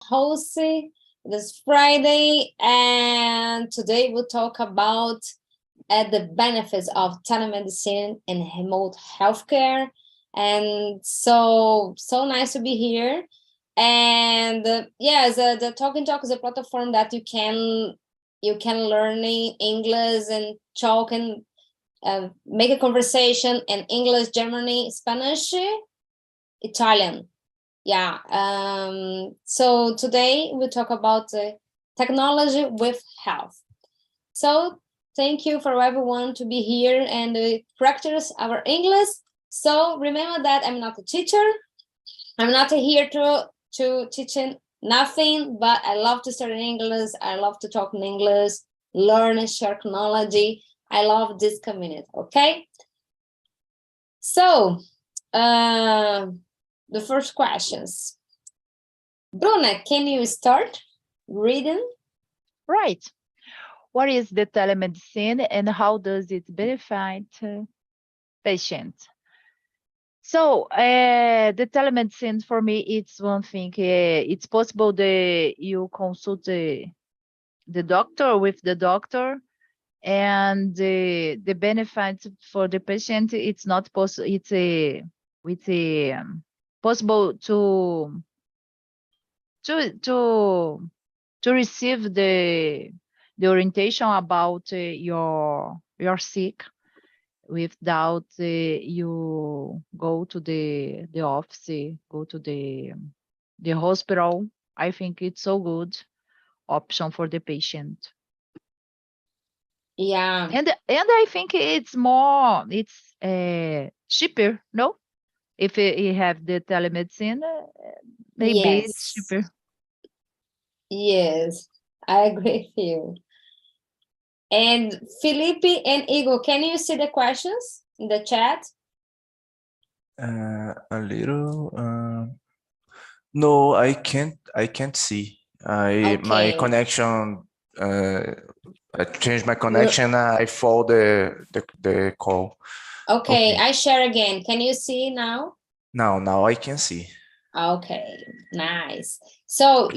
host this Friday, and today we'll talk about the benefits of telemedicine and remote healthcare. And so nice to be here. And yes, the Talking Talk is a platform that you can learn English and talk and make a conversation in English, German, Spanish, Italian. Yeah. So today we talk about technology with health. So thank you for everyone to be here and practice our English. So remember that I'm not a teacher. I'm not here to teach nothing, but I love to study English. I love to talk in English, learn and share technology. I love this community. Okay. So the first questions. Bruna, can you start reading? Right. What is the telemedicine and how does it benefit patients? So the telemedicine for me, it's one thing. It's possible that you consult the doctor with the doctor, and the benefits for the patient, it's not possible. It's possible to receive the orientation about your sick without you go to the office, go to the hospital. I think it's so good option for the patient. Yeah. And I think it's cheaper, no? If you have the telemedicine, maybe Yes. it's cheaper. Yes, I agree with you. And Felipe and Igor, can you see the questions in the chat? A little. No, I can't see. My connection. I changed my connection. I follow the call. Okay, I share again. Can you see now? Now I can see. Okay, nice. So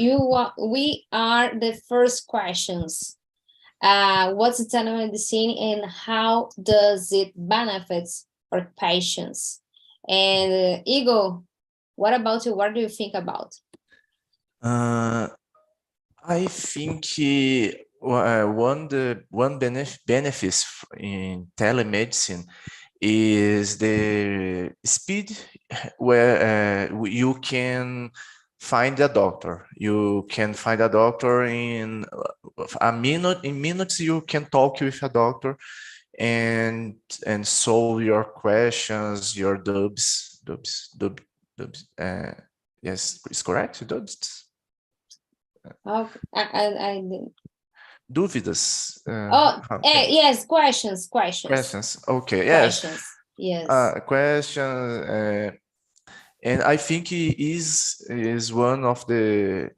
we are the first questions. What's telemedicine and how does it benefits for patients? And Igor, what about you? What do you think about? I think one benefits in telemedicine is the speed where you can find a doctor. You can find a doctor in a minute. In minutes, you can talk with a doctor and solve your questions, your dubs. Yes, it's correct. Dubs. Oh, I didn't. Dúvidas. Yes, questions. Okay, yes. Questions. Yes. Questions. And I think it is one of the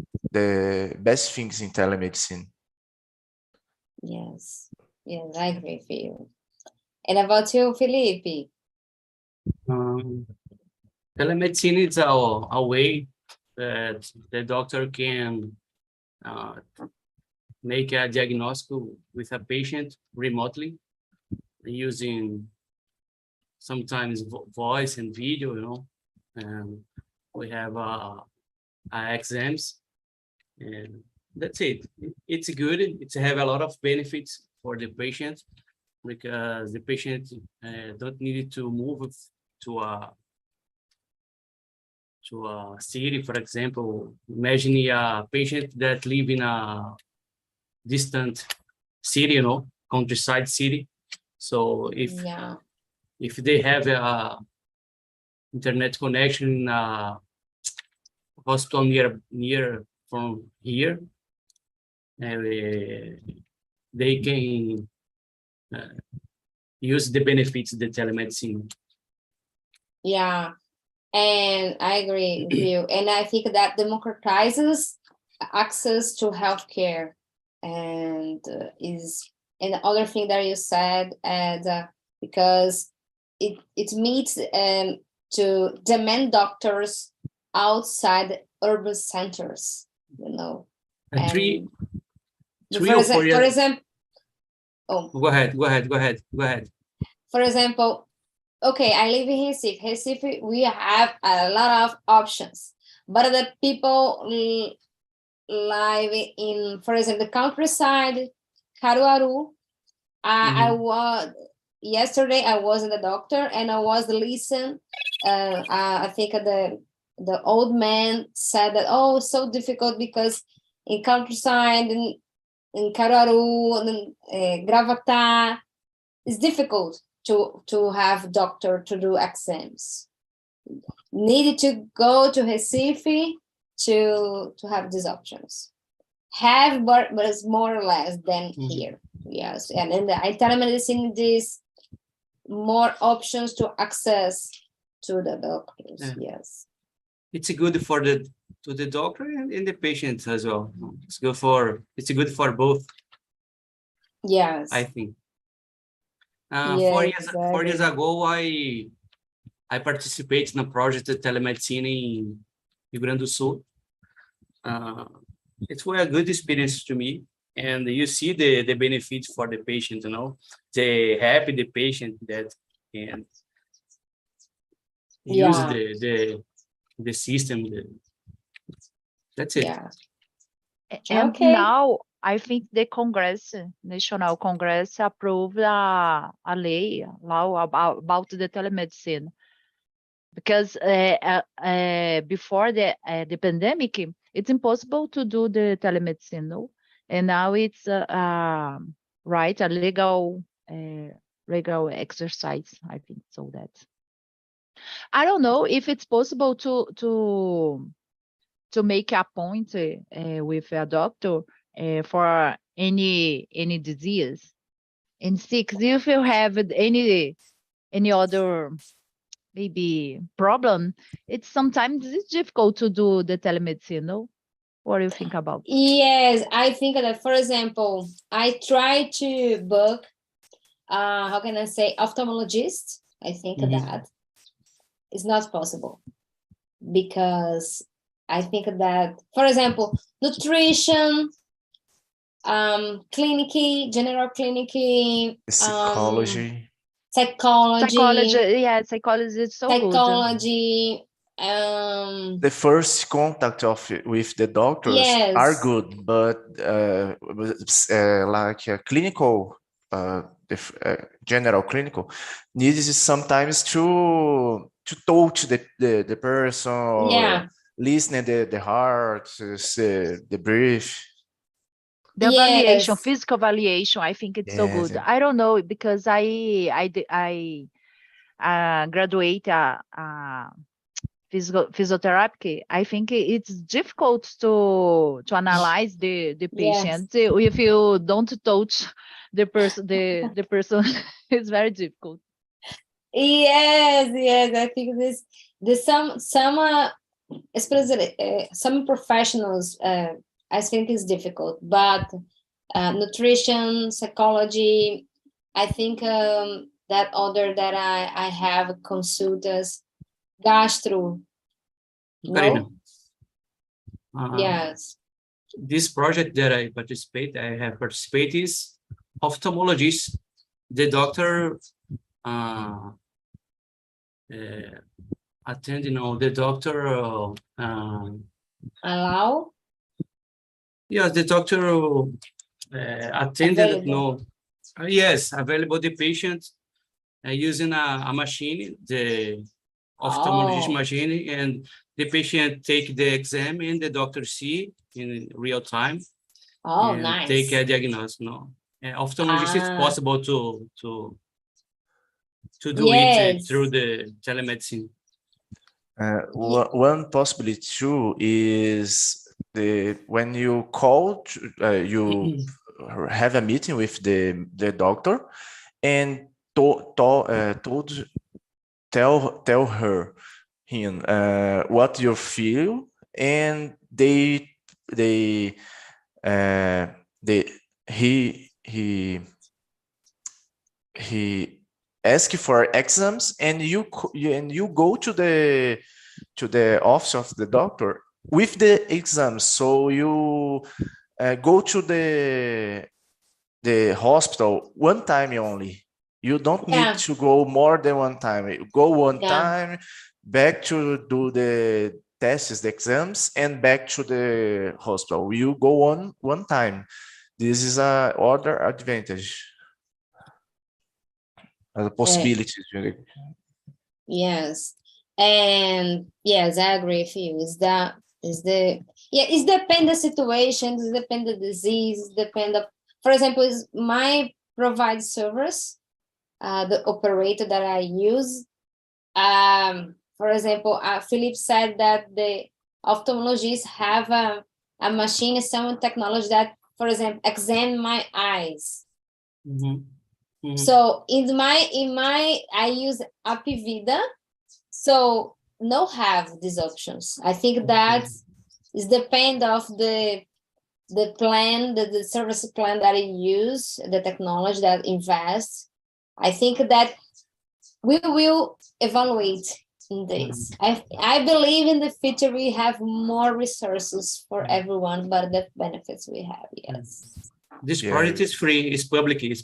best things in telemedicine. Yes, I agree with you. And about you, Felipe? Telemedicine is a way that the doctor can make a diagnosis with a patient remotely using sometimes voice and video, and we have exams, and that's it. It's good. It's have a lot of benefits for the patient because the patient don't need to move to a city, for example. Imagine a patient that live in a distant city, countryside city. So if they have a internet connection in a hospital near from here, they can use the benefits of the telemedicine. Yeah, and I agree with you. And I think that democratizes access to healthcare, and is and the other thing that you said, and because it meets to demand doctors outside urban centers. you know. And three For, or 4 for years. example, oh, Go ahead. for example, okay, I live in Recife. Recife, we have a lot of options, but the people live in, for example, the countryside, Caruaru. I was yesterday. I was in the doctor, and I was listening. I think the old man said that, oh, it's so difficult because in countryside in Caruaru and Gravatá, it's difficult to have doctor to do exams. Needed to go to Recife to have these options. Have, but it's more or less than here. Yes, and in the telemedicine, there's more options to access to the doctors. Yeah. Yes, It's good for the doctor and the patient as well. It's good for both, yes, I think. yeah, 4 years exactly. ago, I participated in a project of telemedicine in Rio Grande do Sul. It was a good experience to me, and you see the benefits for the patient, you know, the happy the patient that can use Yeah. the system. That's it. Yeah. And Okay. now I think the Congress, National Congress, approved a law about the telemedicine. Because before the pandemic, it's impossible to do the telemedicine, no? And now it's right, a legal exercise, I think. So that I don't know if it's possible to make a point with a doctor for any disease. And six, if you have any other maybe problem, sometimes it's difficult to do the telemedicine, no? What do you think about? Yes, I think that, for example, I try to book, how can I say, ophthalmologist. I think that is not possible because I think that, for example, nutrition, clinic, general clinic, Psychology. psychology, Yeah, psychology is so good. psychology. The first contact with the doctors Yes. are good, but like a clinical, general clinical, needs sometimes to touch the person, Yeah. listen the heart, the breath. The evaluation, Yes. physical evaluation, I think it's so Yes, good. yeah. I don't know because I graduate physiotherapy. I think it's difficult to analyze the patient if you don't touch the person. The person is very difficult. Yes, I think this some professionals I think is difficult, but nutrition, psychology, I think that other that I have consultas, gastro. Karina, Yes. this project that I have participated is ophthalmologist. The doctor attending the doctor Allow? Yes, the doctor attended yes, available the patient using a machine, the ophthalmologist machine, and the patient take the exam and the doctor see in real time. And Nice. take a diagnosis. Ophthalmologist is possible to do it through the telemedicine. One possibility too is when you call, you have a meeting with the doctor and tell him what you feel, and he ask for exams, and you go to the office of the doctor with the exams. So you go to the hospital one time only. You don't need to go more than one time. You go one time, back to do the tests, the exams, and back to the hospital. You go on one time. This is a other advantage. A possibility. Yes. And yes, I agree with you. It depends the situation, it depends the disease, depend of, for example, is my provide service, the operator that I use. For example, Philip said that the ophthalmologists have a machine, some technology that, for example, examine my eyes. So in my I use Apivida, so no have these options. I think that is depend of the plan, the service plan that you use, the technology that invest. I think that we will evaluate in this. I believe in the future we have more resources for everyone, but the benefits we have, yes. This product is free, it's public use,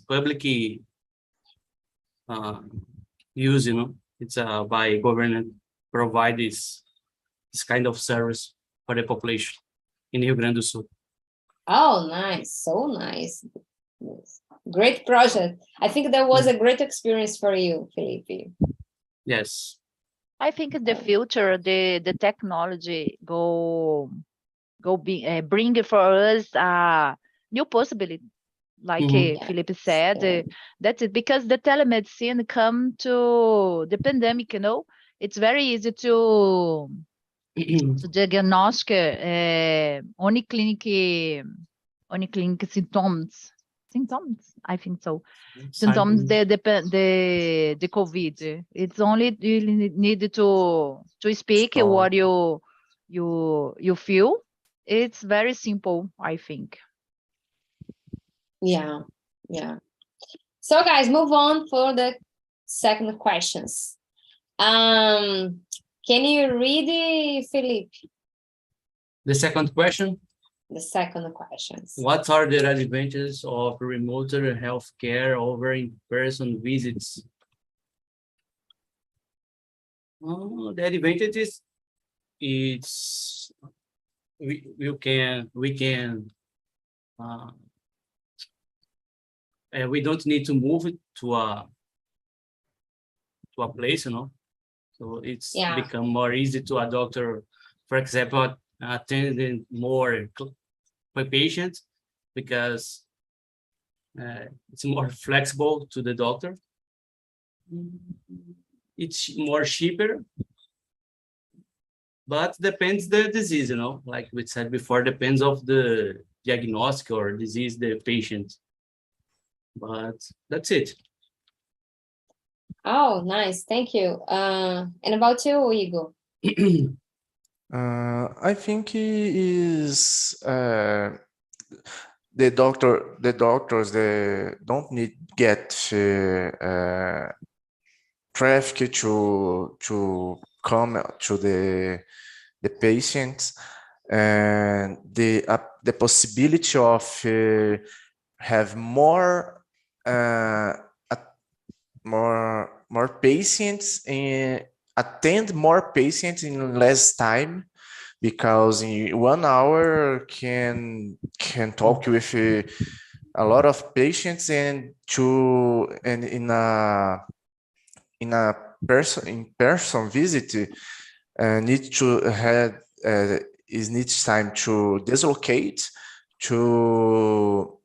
it's by government provide this kind of service for the population in Rio Grande do Sul. Oh, nice. So nice. Yes. Great project. I think that was a great experience for you, Felipe. Yes. I think in the future, the technology bring for us a new possibility. Like Felipe said, that's it. Because the telemedicine come to the pandemic, it's very easy to diagnose only clinic symptoms. I think so. Symptoms the COVID. It's only you need to speak what you feel. It's very simple, I think. Yeah. So guys, move on for the second questions. Can you read it, Felipe? The second question? The second questions. What are the advantages of remote healthcare over in-person visits? The advantage is we don't need to move it to a place, so it's become more easy to a doctor, for example, attending more patients, because it's more flexible to the doctor. It's more cheaper, but depends the disease, like we said before, depends of the diagnostic or disease the patient. But that's it. Oh, nice. Thank you. And about you, Igor? I think it is the doctors they don't need get traffic to come to the patients, and the possibility of have more patients and attend more patients in less time, because in 1 hour can talk with a lot of patients, and in a person visit need to have needs time to dislocate, to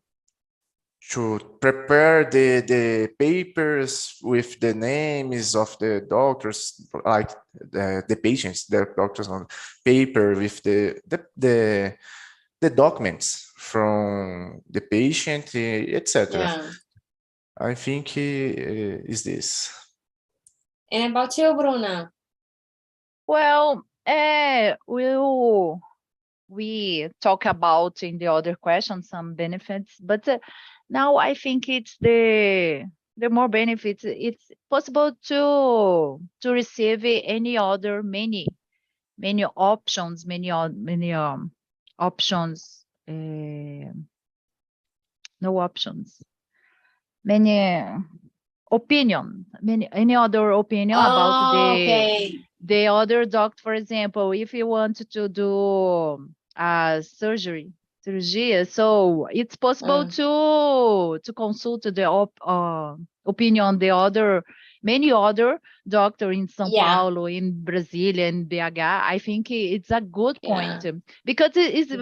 prepare the papers with the names of the doctors, like the patients, the doctors on paper with the documents from the patient, etc. I think is this. And about you, Bruna? Well, we talk about in the other question some benefits, but now I think it's the more benefits. It's possible to receive any other many many options, options, no options, many opinion, any other opinion about the other doctor. For example, if you want to do surgery, so it's possible to consult the opinion the many other doctor in São Paulo, in Brasília, in BH. I think it's a good point because it's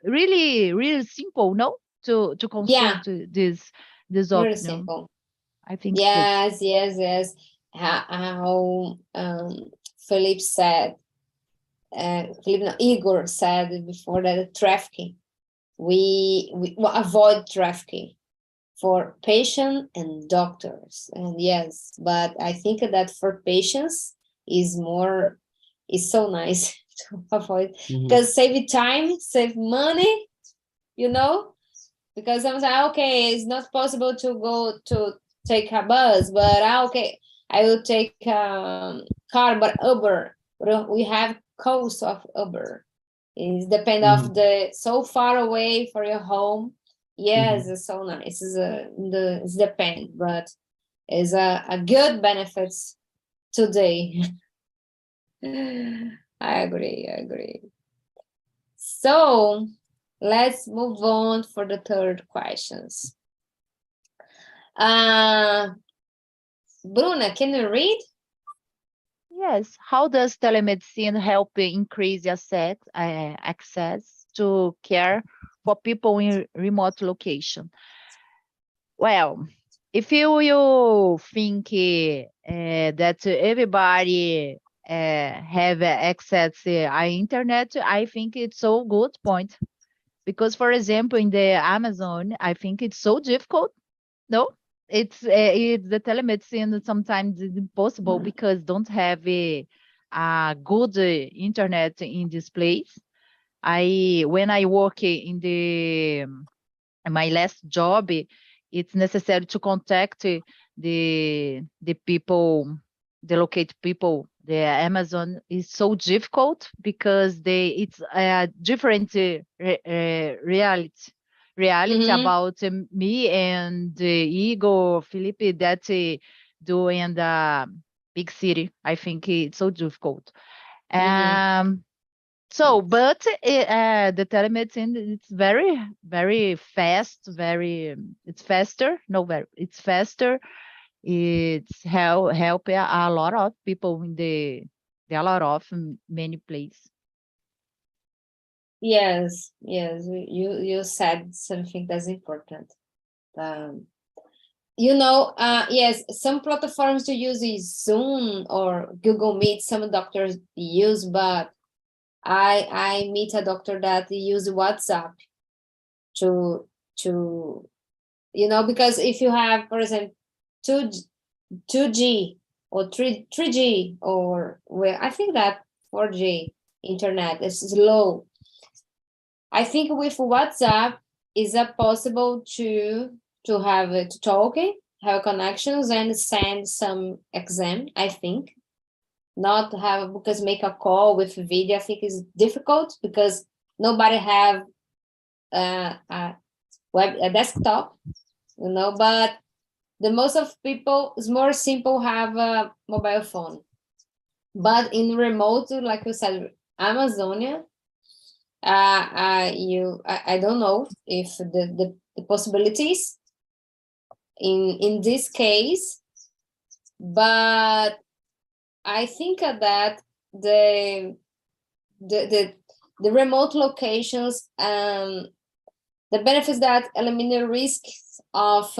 really simple, no, to consult this opinion. Very simple. I think yes. How Felipe said, Igor said before that trafficking. We avoid trafficking for patient and doctors, and yes, but I think that for patients is so nice to avoid, because save time, save money, because sometimes it's not possible to go to take a bus, but I will take car, but Uber, we have cost of Uber. It depends of the so far away for your home. Yes, it's so nice. It's depend, but it's a good benefits today. I agree. So let's move on for the third questions. Bruna, can you read? Yes. How does telemedicine help increase access to care for people in remote location? Well, if you think that everybody have access to internet, I think it's so good point. Because, for example, in the Amazon, I think it's so difficult. No, it's the telemedicine sometimes is impossible because don't have a good internet in this place. When I work in my last job, it's necessary to contact the people, the local people. The Amazon is so difficult because it's a different reality about me and Igor, Felipe, that do in the big city. I think it's so difficult. So, but the telemedicine, it's very, very fast, it's faster. It's faster. It's help a lot of people in a lot of many places. Yes, you said something that's important. Yes, some platforms to use is Zoom or Google Meet. Some doctors use, but I meet a doctor that use WhatsApp to because if you have, for example, 2G or 3G or I think that 4G internet is slow. I think with WhatsApp is it possible to have it talking, have connections and send some exam, I think. Not have, because make a call with video, I think is difficult because nobody have a desktop, but the most of people is more simple have a mobile phone. But in remote, like you said, Amazonia, I don't know if the possibilities in this case, but I think that the remote locations, the benefits that eliminate risks of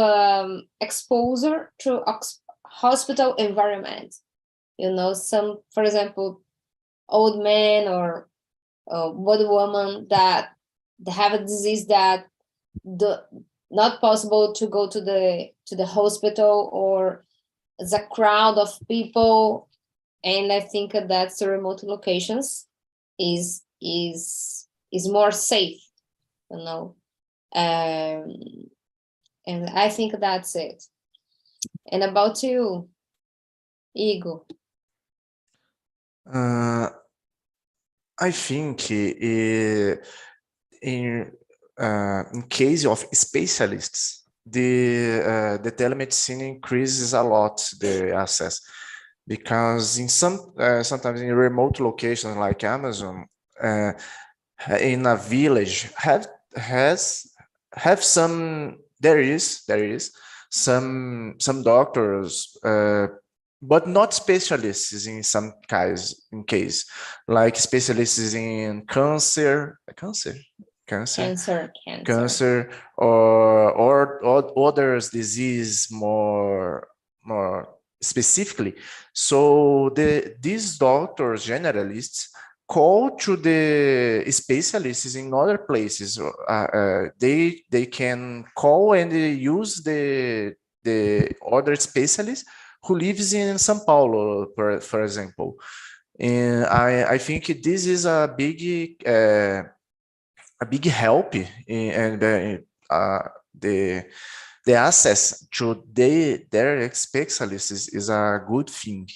exposure to hospital environment. Some, for example, old men or old woman that have a disease that not possible to go to the hospital, or the crowd of people. And I think that the remote locations is more safe, and I think that's it. And about you, Igor? I think in case of specialists, the telemedicine increases a lot the access, because in sometimes in remote locations like Amazon, in a village have some there is some doctors, but not specialists in some case, like specialists in cancer, Cancer. or others disease more specifically. So these doctors, generalists, call to the specialists in other places. They can call and use the other specialist who lives in São Paulo, for example. And I think this is a big help and the access to their specialists is a good thing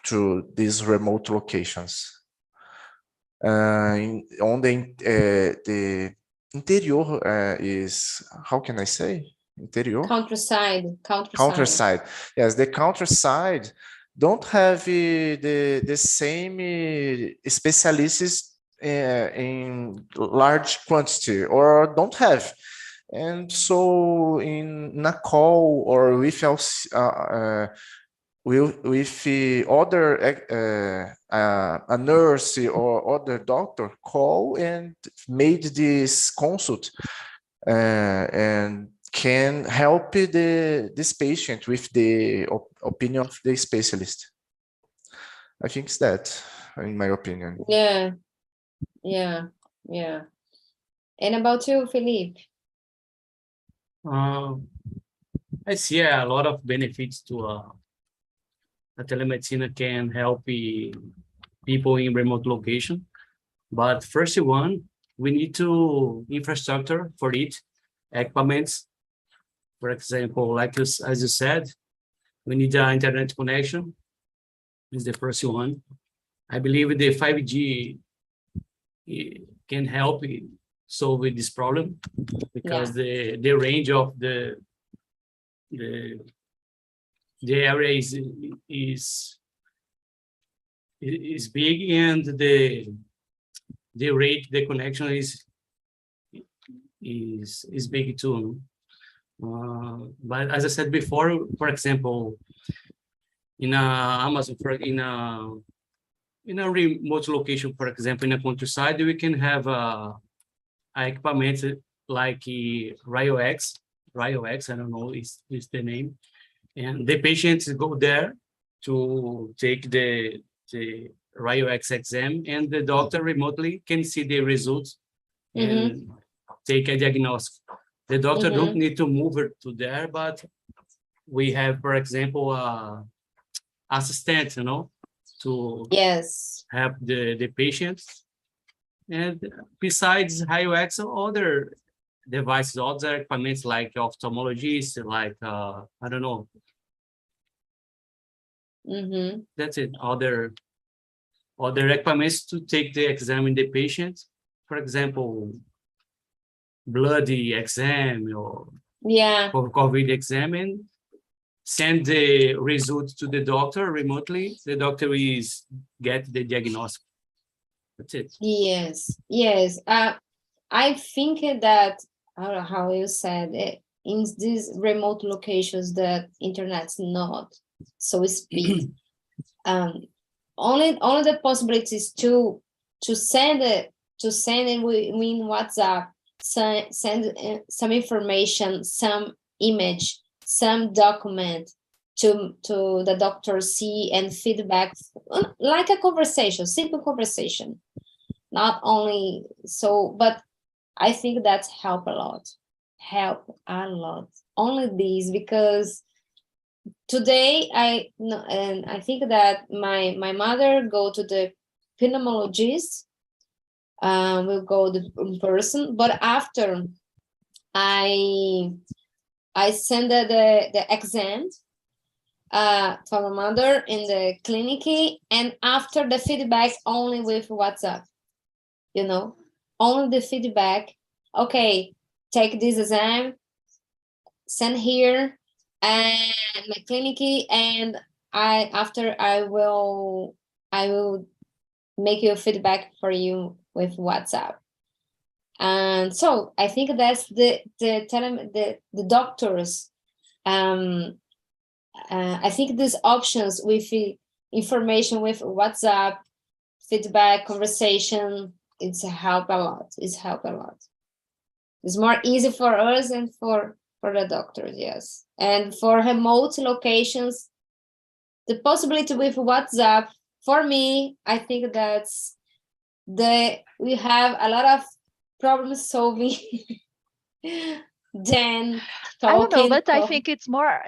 to these remote locations. On the interior is, how can I say? Interior? Countryside. Yes, the countryside don't have the same specialists in large quantity, or don't have. And so in a call or with other a nurse or other doctor call and made this consult, and can help this patient with the opinion of the specialist. I think it's that, in my opinion. Yeah. And about you, Felipe? I see a lot of benefits to a telemedicine can help people in remote location. But first one, we need to infrastructure for it, equipments. For example, like as you said, we need an internet connection. Is the first one. I believe the 5G can help solve this problem, because the range of the area is big, and the rate, the connection is big too. But as I said before, for example, in Amazon, in a remote location, for example, in a countryside, we can have equipment like RioX, I don't know is the name, and the patients go there to take the RioX exam, and the doctor remotely can see the results and take a diagnosis. The doctor don't need to move it to there, but we have, for example, assistant, to help the patients. And besides RioX, other devices, other equipments like ophthalmologists, like I don't know. That's it. Other equipments to take the exam in the patient. For example, blood exam or COVID exam, and send the results to the doctor remotely. The doctor is get the diagnosis. That's it. Yes. I think that, how you said it, in these remote locations, the internet's not so speed. Only the possibilities to send it in WhatsApp, send some information, some image, some document to the doctor see and feedback, like a conversation, simple conversation. Not only so, but I think that's help a lot. Only these, because today I think that my mother go to the pulmonologist, will go in person, but after I send the exam, for my mother in the clinic, and after the feedback only with WhatsApp, you know, only the feedback. Okay, take this exam, send here, and my clinic, and I will make you feedback for you with WhatsApp. And so I think that's the doctors. I think these options with information with WhatsApp, feedback, conversation, it's help a lot. It's more easy for us and for the doctors, yes. And for remote locations, the possibility with WhatsApp, for me, I think that's we have a lot of problem solving than talking. I don't know, but I think it's more.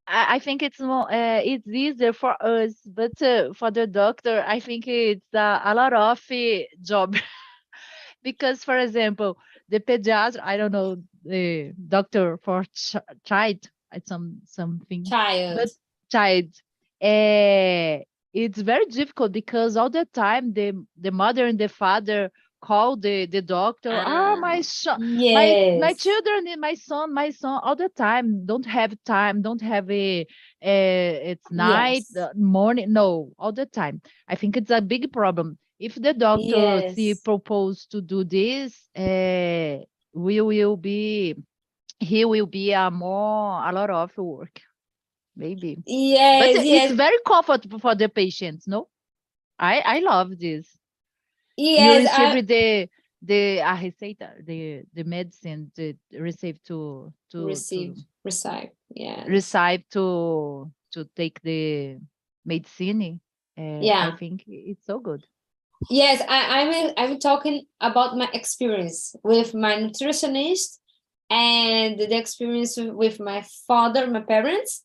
I think it's more. It's easier for us, but for the doctor, I think it's a lot of job. Because, for example, the pediatric, I don't know, the doctor for child, something, but child, it's very difficult because all the time the mother and the father call the doctor. My son, yes. my children, my son, all the time don't have time, don't have it's night, Yes. morning, no, all the time. I think it's a big problem. If the doctor propose to do this, he will be a lot of work, maybe. Yes, But it's very comfortable for the patients, no? I love this. You receive the receita, the medicine, the receive to receive, yes. Receive to take the medicine. I think it's so good. Yes, I'm talking about my experience with my nutritionist and the experience with my father, my parents,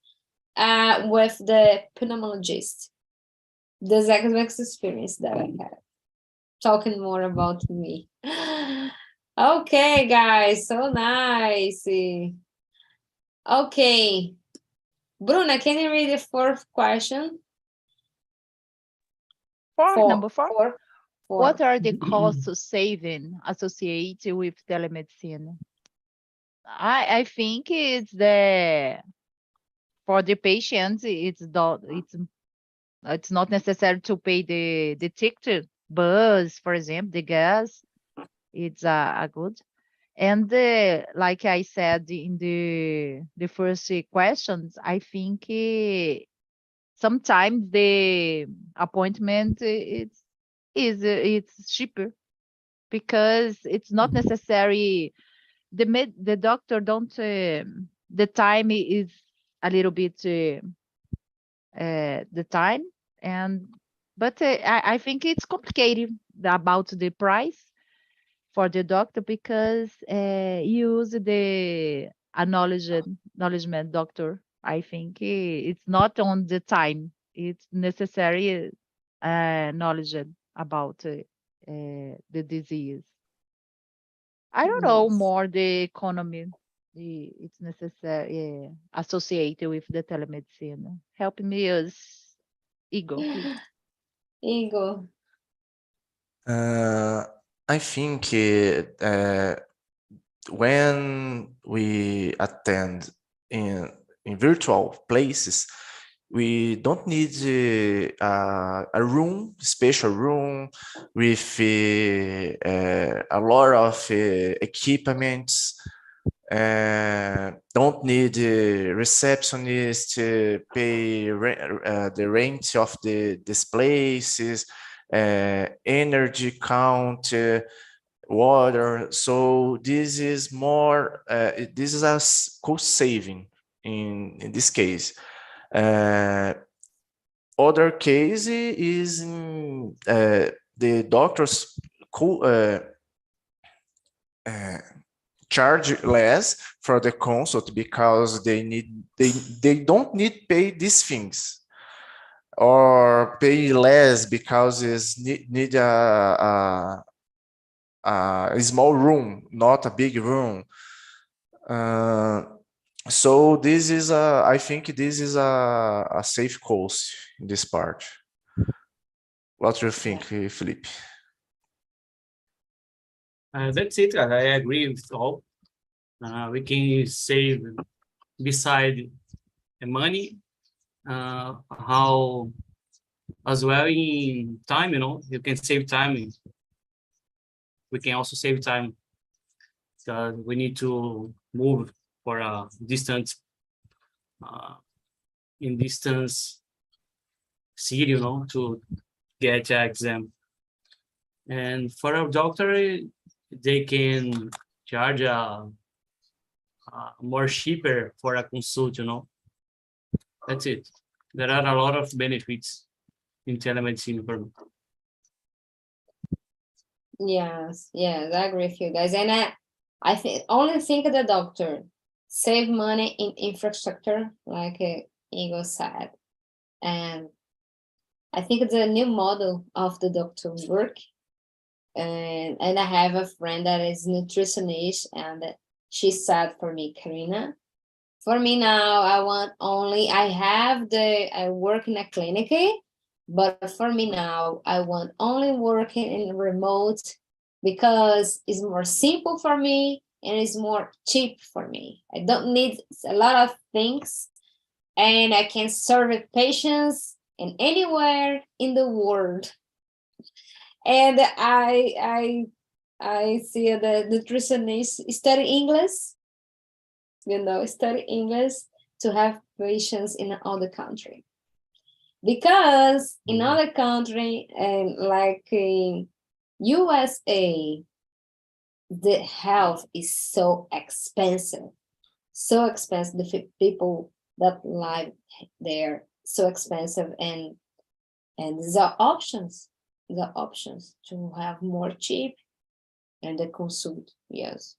with the pulmonologist. The exact experience that I had. Talking more about me. Okay, guys, so nice. Okay. Bruna, can you read the fourth question? Number four. What are the costs saving associated with telemedicine? I think it's for the patients, it's not necessary to pay the ticket, bus, for example, the gas. It's a good. And like I said in the first questions, I think sometimes the appointment it's cheaper because it's not necessary. The doctor don't. The time is a little bit the time, but I think it's complicated about the price for the doctor because use the acknowledgement doctor. I think it's not on the time. It's necessary knowledge about the disease. I don't know more the economy. It's necessary associated with the telemedicine. Help me, Igor, please. Igor. I think when we attend in virtual places, we don't need a room, special room with a lot of equipments. Don't need a receptionist to pay the rent of these places, energy count, water. So this is more, this is a cost saving in this case. Other case is the doctors charge less for the consult because they don't need pay these things, or pay less because it's need a small room, not a big room. So this is I think this is a safe course in this part. What do you think, Felipe? That's it. I agree with all. We can save beside the money, how as well in time, you can save time. We can also save time because we need to move for a distance, in distance city, to get an exam. And for a doctor, they can charge more cheaper for a consult, That's it. There are a lot of benefits in telemedicine for me. Yes, yes, I agree with you guys. And I think only think the doctor save money in infrastructure, like Igor said. And I think it's a new model of the doctor work. And I have a friend that is nutritionist, and she said for me, Karina, for me now, I work in a clinic, but for me now, I want only working in remote because it's more simple for me and it's more cheap for me. I don't need a lot of things, and I can serve patients in anywhere in the world. And I see the nutritionist study English, study English to have patients in other country. Because in other country, like in USA, the health is so expensive. So expensive. The people that live there, so expensive, and the options to have more cheap and the consult. Yes.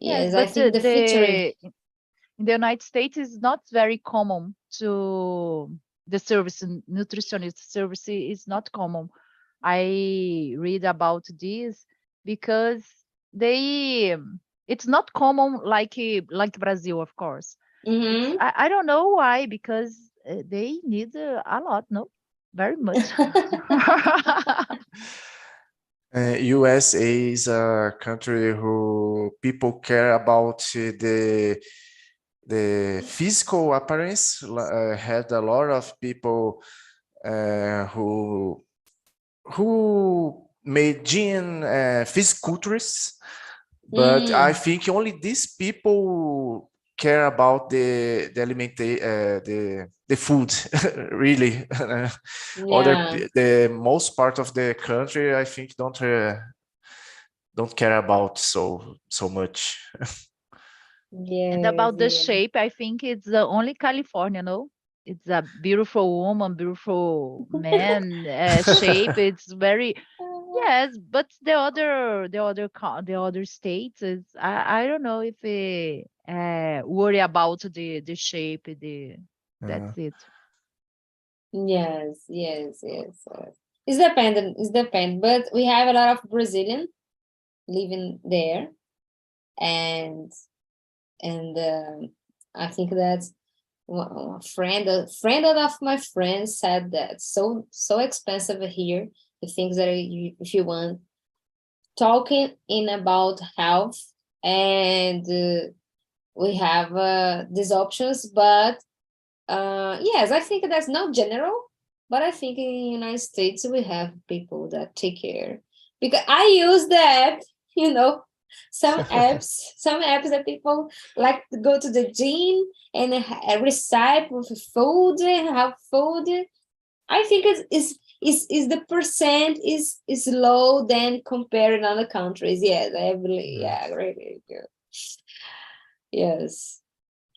Yes, I but think the future. in the United States is not very common to the service, nutritionist service is not common. I read about this because it's not common like Brazil, of course. Mhm. I don't know why, because they need a lot, no, very much. USA is a country who people care about the physical appearance. Had a lot of people who made gene physculturists, but I think only these people care about the food really. Yeah. The most part of the country, I think, don't care about so much. And Yes, about the yes. shape, I think it's only California, no? It's a beautiful woman, beautiful man shape. It's very, yes, but the other states is I don't know if they worry about the shape. That's it. Yes, yes, yes. It's dependent. It's depend. But we have a lot of Brazilian living there, and I think that a friend of my friend said that so expensive here. The things that if you want talking in about health, and we have these options, but yes, I think that's not general, but I think in the United States we have people that take care, because I use that, some apps that people like to go to the gym and recite with food, have food. I think is the percent is low than compared in other countries. Yes, I believe. Yeah, really good. Yes,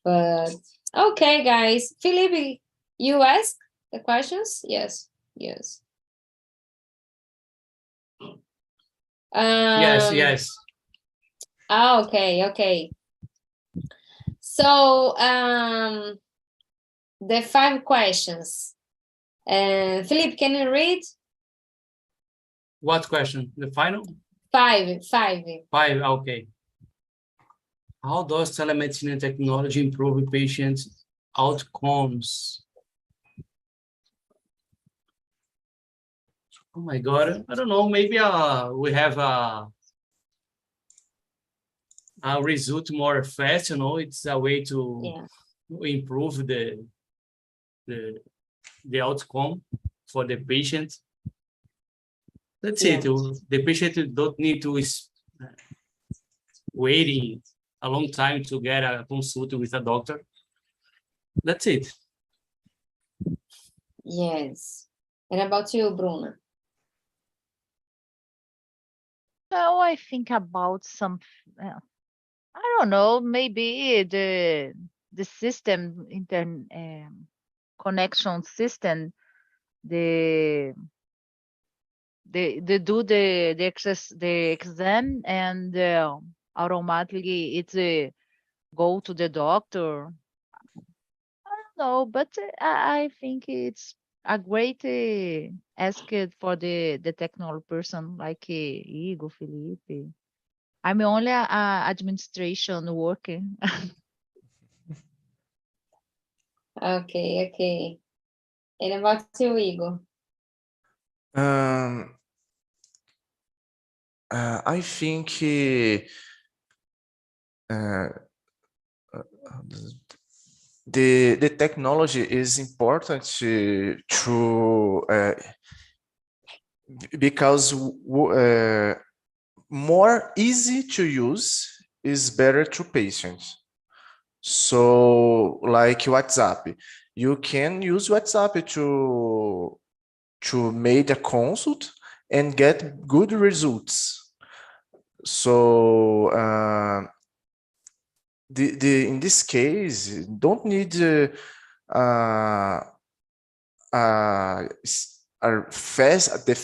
but okay, guys. Felipe, you ask the questions? Yes, yes. Yes. Okay. So, the 5 questions. Felipe, can you read? What question? The final? 5. 5, okay. How does telemedicine technology improve patient outcomes? Oh my God, I don't know. Maybe we have a result more fast. You know, it's a way to Yeah. improve the outcome for the patient. That's Yeah. it. The patient don't need to waiting a long time to get a consult with a doctor. That's it. Yes. And about you, Bruna? Well, I think about some, I don't know, maybe the system, connection system, the do the exam and automatically it's go to the doctor. No, but I think it's a great ask it for the technical person like Igor, Felipe. I'm only a administration worker. Okay, okay. And about you, Igor? I think the technology is important because more easy to use is better to patients. So like WhatsApp, you can use WhatsApp to make a consult and get good results. So in this case, don't need the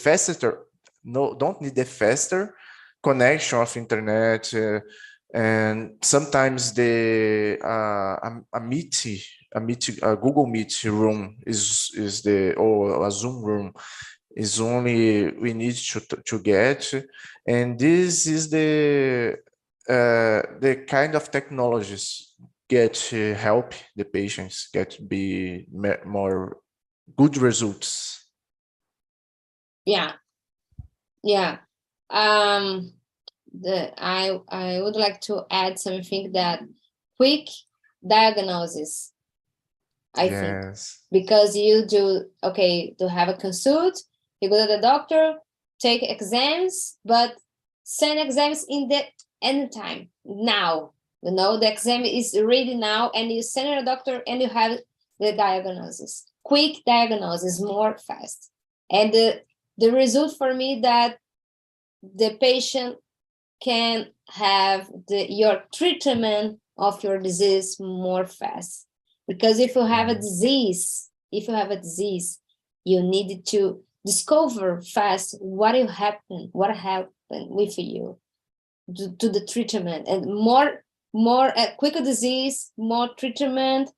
faster, no, don't need the faster connection of internet, and sometimes the a Google Meet room is the, or a Zoom room is only we need to get, and this is the kind of technologies get help the patients get be more good results. Yeah. Yeah. I would like to add something, that quick diagnosis, I think, because you do, okay, to have a consult, you go to the doctor, take exams, but send exams in the anytime now. You know, the exam is ready now, and you send to the doctor and you have the diagnosis. Quick diagnosis, more fast. And the result for me that the patient can have your treatment of your disease more fast. Because if you have a disease, you need to discover fast what happened with you to the treatment, and more quicker disease, more treatment,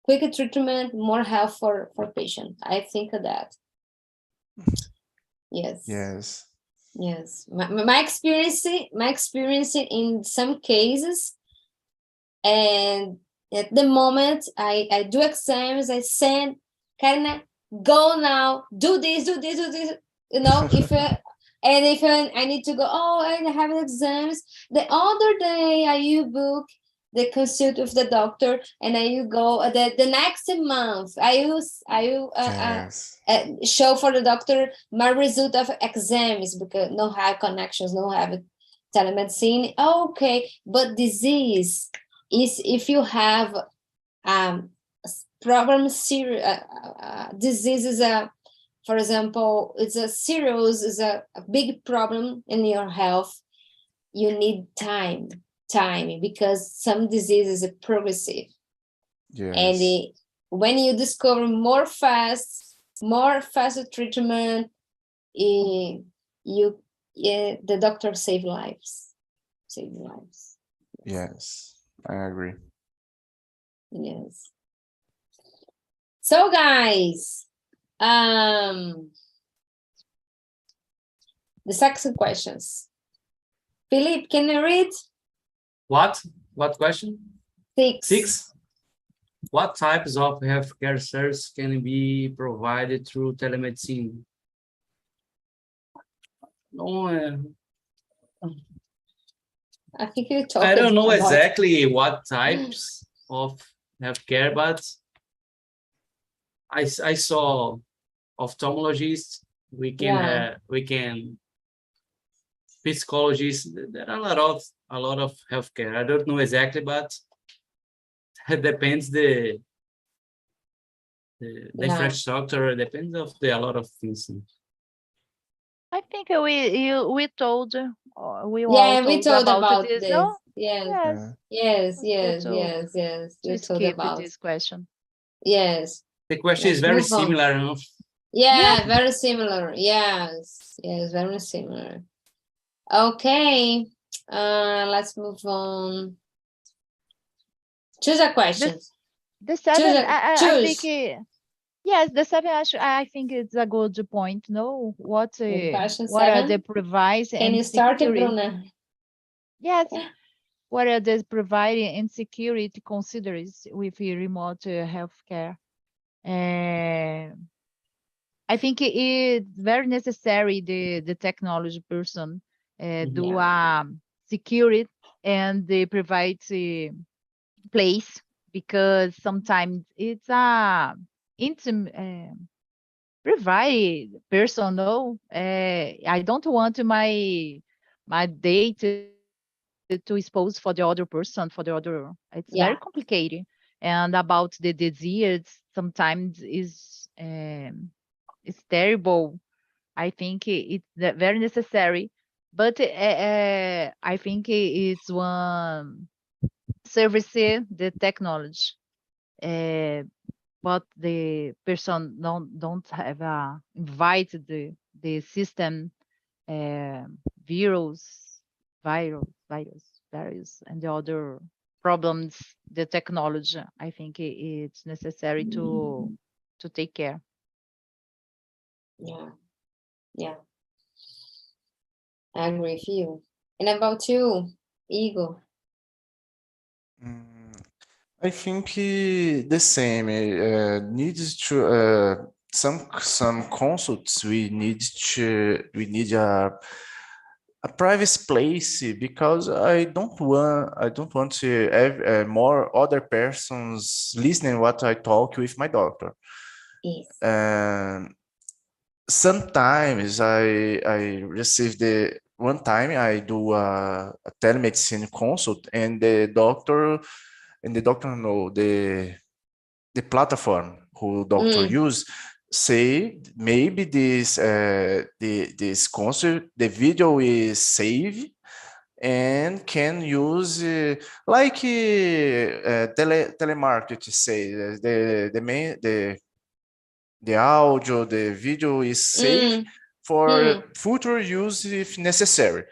quicker treatment, more help for patient. I think of that. Yes. My experience in some cases, and at the moment I do exams, I send, Karina, go now, do this, you know. If I need to go, oh, I have exams. The other day I book the consult with the doctor, and I go the next month I show for the doctor my result of exams, because no have connections, no have telemedicine. Okay, but disease is if you have problem serious disease is for example, it's a serious, is a big problem in your health. You need time, because some diseases are progressive. And when you discover more faster treatment, the doctor save lives. Yes, I agree. Yes. So guys, the second questions. Philippe, can you read? What? What question? 6. 6. What types of healthcare service can be provided through telemedicine? No, I think you talked I don't know about exactly what types of healthcare, but I saw ophthalmologists. We can psychologists. There are a lot of healthcare. I don't know exactly, but it depends the infrastructure. It depends of a lot of things. I think we told we we told about this. No? Yes. Yes. Yes. To We told skip about this question. Yes. The question is very similar, no? Yeah, very similar. Yes, very similar. Okay, let's move on. Choose a question. The 7, I think, choose. yes, the 7, I think it's a good point. No, what Question are 7? the provides Can and you start it, security? Bruna? Yes, what are the providing and security considers with remote healthcare? I think it's very necessary the technology person do security and they provide place, because sometimes it's a intimate provide personal. I don't want my data to expose for the other person, for the other. It's very complicated. And about the disease, sometimes is it's terrible. I think it's very necessary, but I think it's one service the technology, but the person don't have invite the system virus, and the other problems. The technology, I think it's necessary to take care. Yeah. I agree with you. And about you, Igor? I think the same. Needs to some consults. We need a private place, because I don't want to have more other persons listening what I talk with my doctor. Yes. Sometimes I received one time I do a telemedicine consult, and the doctor know the platform who doctor use, say maybe this consult, the video is saved and can use like telemarketing, say the audio, the video is safe for future use if necessary.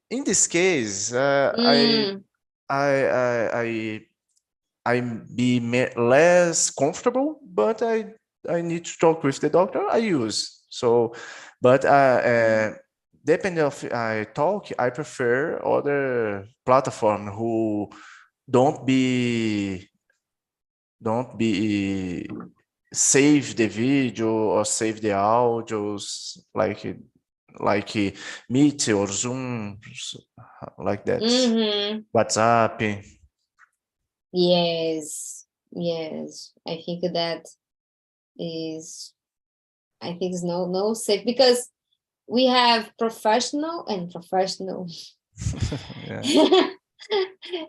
In this case, I be less comfortable, but I need to talk with the doctor. I use so, but depending of I talk, I prefer other platform who don't be save the video or save the audios like Meet or Zoom, like that. WhatsApp. Yes. I think that is no safe, because we have professional and professional.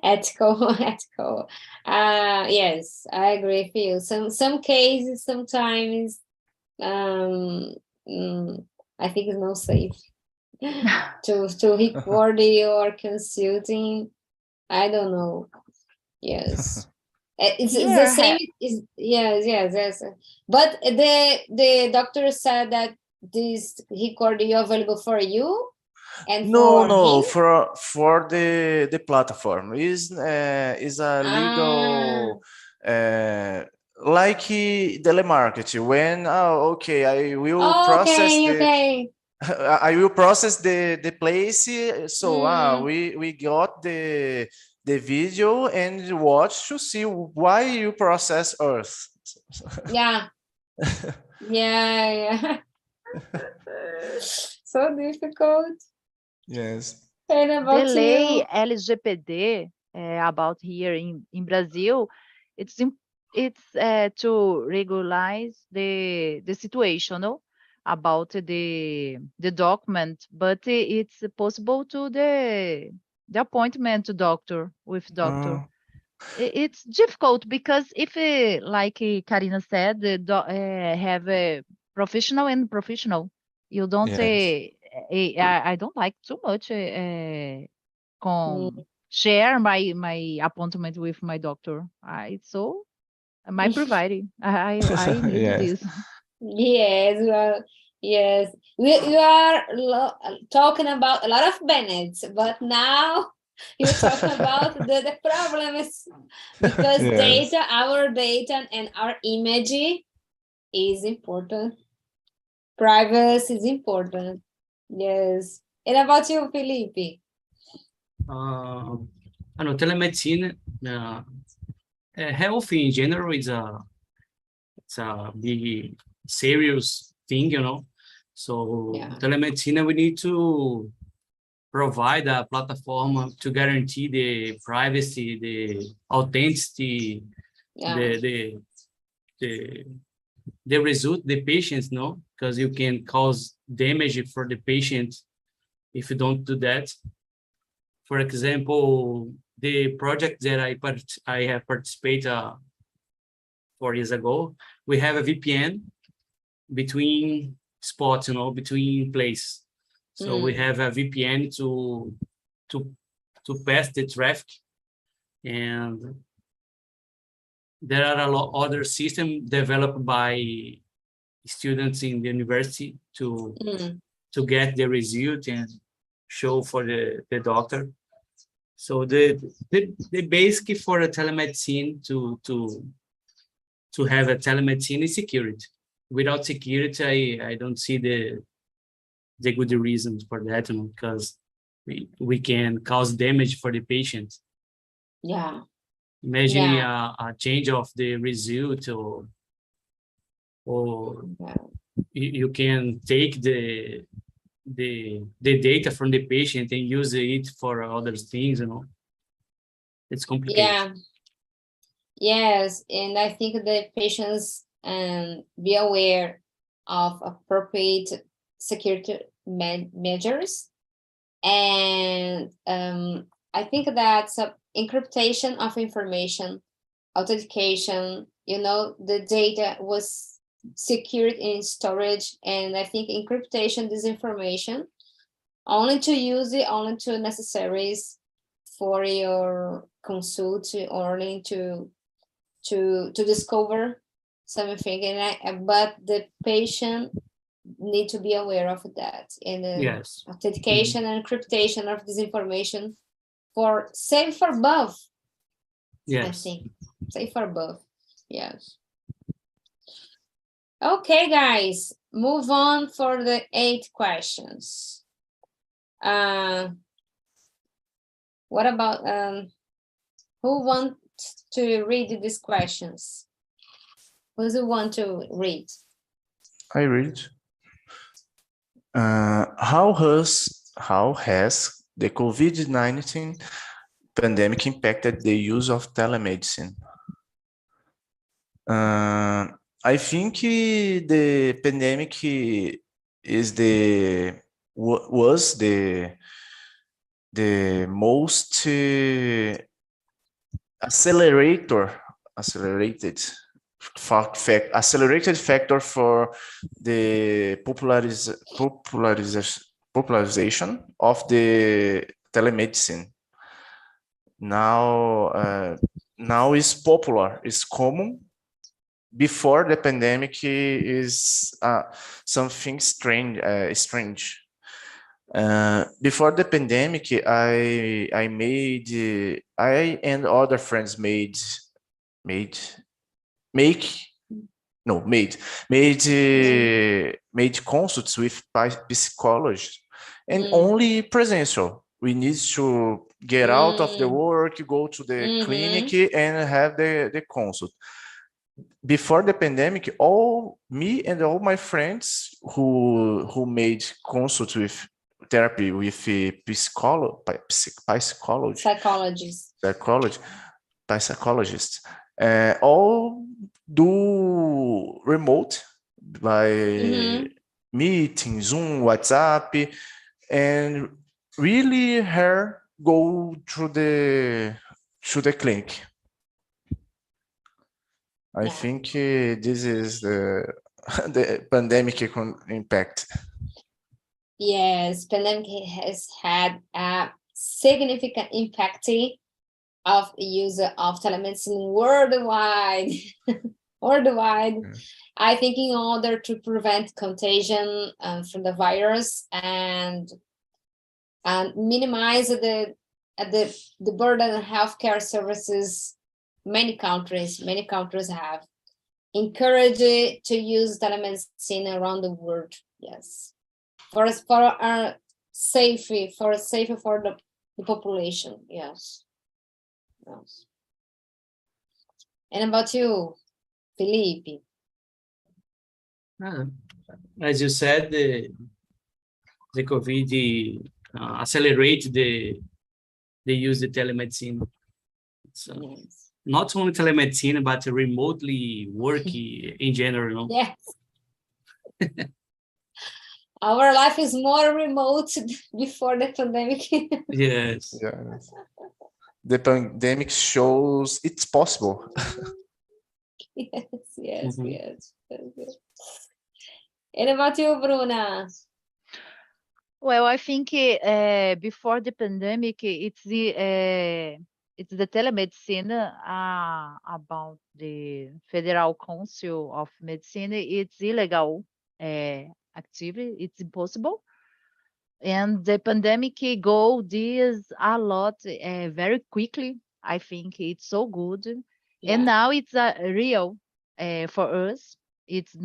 ethical. Yes, I agree with you. Some cases, sometimes I think it's not safe to record or consulting. I don't know. Yes. It's the same. Yes. But the doctor said that this recording is available for you and no, for for the platform is a legal like telemarketing. When okay, I will process I will process the place. So we got the the video and watch to see why you process Earth. Yeah. Yeah. So difficult. Yes. And about The lei you? LGPD about here in Brazil, it's to regularize the situation, no? About the document, but it's possible to the appointment to doctor with doctor. Oh, It's difficult because if like Karina said, have a professional and professional. You don't. yes. I don't like too much. Share my appointment with my doctor. So my providing. I need Yes. this. Yes, well, yes. You are talking about a lot of benefits, but now you're talking about the problems because Yes. data, our data and our image is important. Privacy is important. Yes. And about you, Felipe? I know telemedicine, health in general is it's a big serious thing, you know. So Yeah. telemedicine, we need to provide a platform to guarantee the privacy, the authenticity, Yeah. the result, the patients know, because you can cause damage for the patient if you don't do that. For example, the project that I have participated 4 years ago, we have a VPN between spots, you know, between places. So we have a VPN to pass the traffic, and there are a lot other systems developed by students in the university to get the result and show for the doctor. So the basic for a telemedicine to have a telemedicine is security. Without security, I don't see the good reasons for that, you know, because we can cause damage for the patient. Yeah. Imagine a change of the result, or you can take the data from the patient and use it for other things, you know. It's complicated. Yeah. Yes, and I think the patients be aware of appropriate security measures, and I think that encryptation of information, authentication, you know, the data was secured in storage, and I think encryptation this information only to use it, only to necessaries for your consult, or only to discover something, and but the patient need to be aware of that, and Yes. authentication and encryptation of this information for safe for both. Yes. I think safe for both. Yes. Okay, guys, move on for the 8 questions. What about who wants to read these questions? Who does want to read? I read. How has the COVID-19 pandemic impacted the use of telemedicine? I think the pandemic was the most accelerated factor for the popularization of the telemedicine. Now is popular, is common. Before the pandemic is something strange. Before the pandemic, I and other friends made consults with psychologists, and only presential. We need to get out of the work, go to the Mhm. clinic and have the consult. Before the pandemic, me and all my friends who made consult with therapy with psychologists, all do remote by meeting, Zoom, WhatsApp, and really her go to the clinic. I think this is the pandemic impact. Yes, pandemic has had a significant impact of the use of telemedicine worldwide. Worldwide. I think in order to prevent contagion from the virus and minimize the burden on healthcare services, many countries have encouraged to use telemedicine around the world. Yes, for safety for the population. Yes. And about you, Felipe? As you said, the COVID accelerate the use of telemedicine. So Yes. not only telemedicine, but remotely working in general. Yes. Our life is more remote before the pandemic. Yes. Yes. The pandemic shows it's possible. Yes. And about you, Bruna? Well, I think before the pandemic, it's the telemedicine about the Federal Council of Medicine. It's illegal activity. It's impossible. And the pandemic go this a lot very quickly. I think it's so good. Yeah. And now it's real for us. It's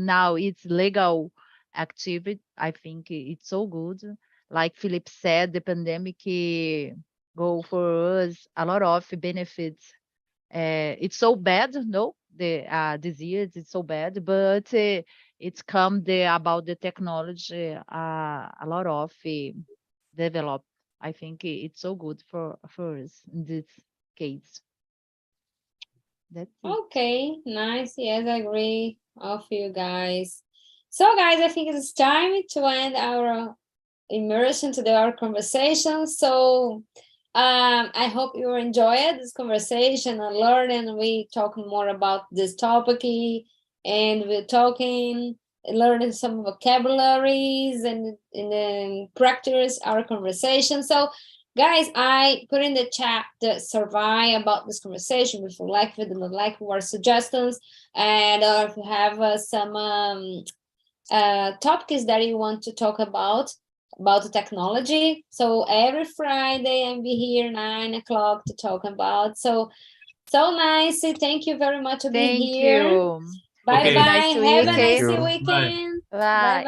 legal activity. I think it's so good. Like Philip said, the pandemic go for us a lot of benefits. It's so bad, no, the disease is so bad, but it's come about the technology a lot of develop. I think it's so good for us in this case. That's it. Okay, nice. Yes, I agree. All of you guys. So, guys, I think it's time to end our immersion today, our conversation. So, I hope you enjoyed this conversation and learning. We talking more about this topic, and we're talking, learning some vocabularies, and then practice our conversation. So, guys, I put in the chat the survey about this conversation. If you like it, don't like our suggestions, and if you have some topics that you want to talk about the technology. So every Friday I'll be here 9 o'clock to talk about. So nice. Thank you very much for being here. Thank you. Bye Okay. bye. Nice Have a nice weekend. weekend. Bye. Bye.